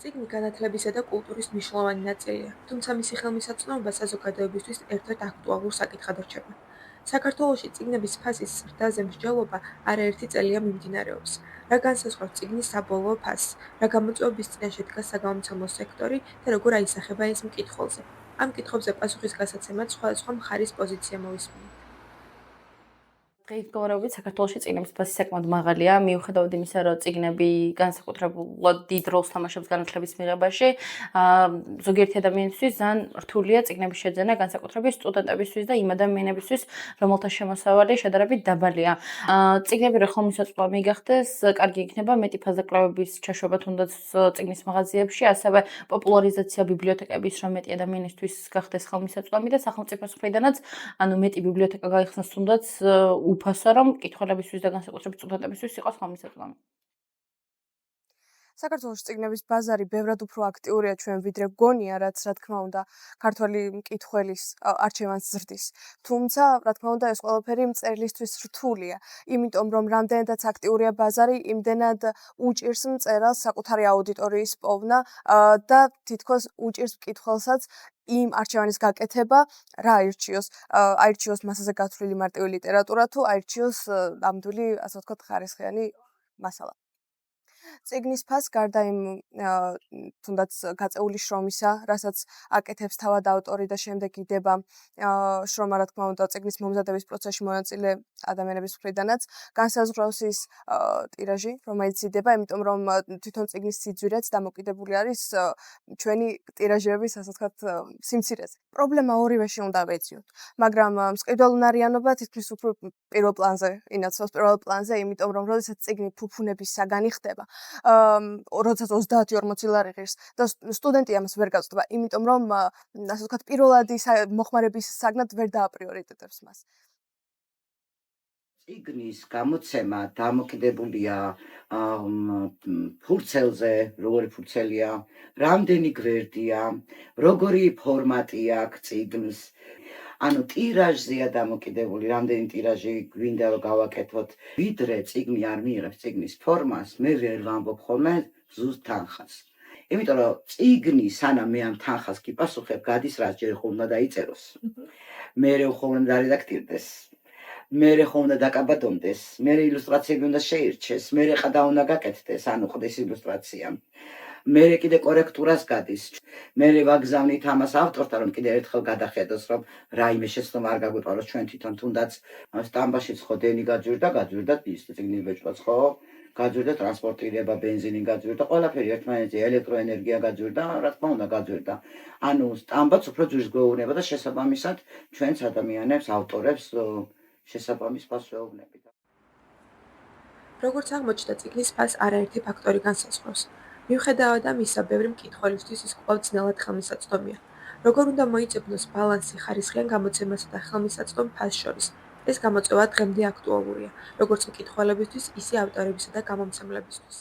წიგნი განათლებისა და კულტურის მნიშვნელოვანი ნაწილია, თუმცა მისი ხელმისაწვდომობა საზოგადოებისთვის ერთ-ერთ აქტუალურ საკითხად რჩება. საქართველოში წიგნების ფასის ზრდაზე მსჯელობა არაერთი წელია მიმდინარეობს. რა განსაზღვრავს წიგნის საბოლოო ფასს, რა გამოწვევების წინაშე დგას საგამომცემლო სექტორი და როგორ აისახება ეს მკითხველზე. ამ კითხვებზე პასუხის გასაცემად სხვადასხვა მხარის პოზიცია მოვისმინეთ. დღეით მდგომარეობით საქართველოში წიგნების ფასი საკმაოდ მაღალია, მიუხედავად იმისა, რომ წიგნები განსაკუთრებულად დიდ როლს თამაშობს განათლების მიღებაში, ზოგიერთი ადამიანისთვის ძალიან რთულია წიგნების შეძენა, განსაკუთრებით სტუდენტებისთვის და იმ ადამიანებისთვის, რომელთა შემოსავალი შედარებით დაბალია. წიგნები რო ხელმისაწვდომი გახდეს, კარგი იქნება მეტი ფასდაკლებების ჩაშვება თუნდაც წიგნის მაღაზიებში, ასევე პოპულარიზაცია ბიბლიოთეკების, რომ მეტი ადამიანისთვის გახდეს ხელმისაწვდომი და სახელმწიფოს მხრიდანაც, მეტი ბიბლიოთეკა გაიხსნას თუნდაც უფასო, რომ მკითხველებისთვის და განსაკუთრებით სტუდენტებისთვის იყოს ხელმისაწვდომი. საქართველოს წიგნების ბაზარი ბევრად უფრო აქტიურია ჩვენ ვიდრე გონია, რაც რა თქმა უნდა ქართველი მკითხველის არჩევანს ზრდის. თუმცა, რა თქმა უნდა, ეს ყველაფერი მწერლისთვის რთულია, იმიტომ რომ რამდენადაც აქტიურია ბაზარი, იმდენად უჭირს მწერალს საკუთარი აუდიტორიის პოვნა და თითქოს უჭირს მკითხველსაც იმ არჩევანის გაკეთება, რა აირჩიოს. აირჩიოს მასაზე გათვლილი მარტივი ლიტერატურა თუ აირჩიოს ნამდვილი, ასე ვთქვათ, ხარისხიანი მასალა. წიგნის ფასს გარდა იმ თუნდაც გაწეული შრომისა, რასაც აკეთებს თავად ავტორი და შემდეგ იდება შრომა, რა თქმა უნდა, წიგნის მომზადების პროცესში მონაწილე ადამიანების მხრიდანაც, განსაზღვრავს ის ტირაჟი, რომელიც იდება, იმიტომ რომ თვითონ წიგნის სიძვირეც დამოკიდებული არის ჩვენი ტირაჟების, ასე ვთქვათ, სიმცირეზე. პრობლემა ორივეში უნდა ვეძიოთ, მაგრამ მწყიდველუნარიანობა თითქმის უფრო პირველ პლანზე ინაცვლებს, პირველ პლანზე, იმიტომ რომ როდესაც წიგნი ფუფუნების საგანი ხდება, როდესაც 30-40 ლარი ღირს და სტუდენტი ამას ვერ გაწდება, იმიტომ რომ ასე ვთქვათ, პირველადი მოხმარების საგნად ვერ დააპრიორიტეტებს მას. წიგნის გამოცემა დამოკიდებულია ფურცელზე, როგორი ფურცელია, რამდენი გვერდია, როგორი ფორმატი აქვს წიგნის. ანუ ტირაჟზეა დამოკიდებული, რამდენი ტირაჟი გვინდა რომ გავაკეთოთ. ვიდრე წიგნი არ მიიღებს წიგნის ფორმას, მე ვერ ვამბობ ხოლმე ზუსტ თანხას. იმიტომ რომ წიგნი სანამ მე ამ თანხას გიპასუხებ, გადის რასჯერ ხო უნდა დაიწეროს. მერე ხო უნდა დარედაქტირდეს. მერე ხო უნდა დაკაბადონდეს, მერე ილუსტრაციები უნდა შეირჩეს, მერე ყდა უნდა გაკეთდეს, ანუ ყდის ილუსტრაცია. მერე კიდე კორექტურას გადის. მერე ვაგზავნით ამას ავტორთან, რომ კიდე ერთხელ გადახედოს, რომ რაიმე შეცდომა არ გაგვიყვაროს ჩვენ თვითონ თუნდაც სტამბაშიც ხო დენი გაძვირდა ის წიგნის ბეჭდვაც ხო გაძვირდა ტრანსპორტირება, ბენზინი გაძვირდა, ყველაფერი ერთმანეთზე ელექტროენერგია გაძვირდა, რა თქმა უნდა გაძვირდა. ანუ სტამბაც უფრო ძვირს გვეუბნება და შესაბამისად ჩვენს ადამიანებს, ავტორებს შესაბამის ფასს ვეუბნებით. როგორც აღმოჩნდა, წიგნის ფასს არაერთი ფაქტორი განსაზღვრავს. მიუხედავად ამისა, ბევრი მკითხველისთვის ის კვლავ ძნელად ხელმისაწვდომია. როგორ უნდა მოიძებნოს ბალანსი ხარისხიან გამოცემასა და ხელმისაწვდომ ფასს შორის? ეს გამოწვევა დღემდე აქტუალურია, როგორც მკითხველებისთვის, ისე ავტორებისა და გამომცემლებისთვის.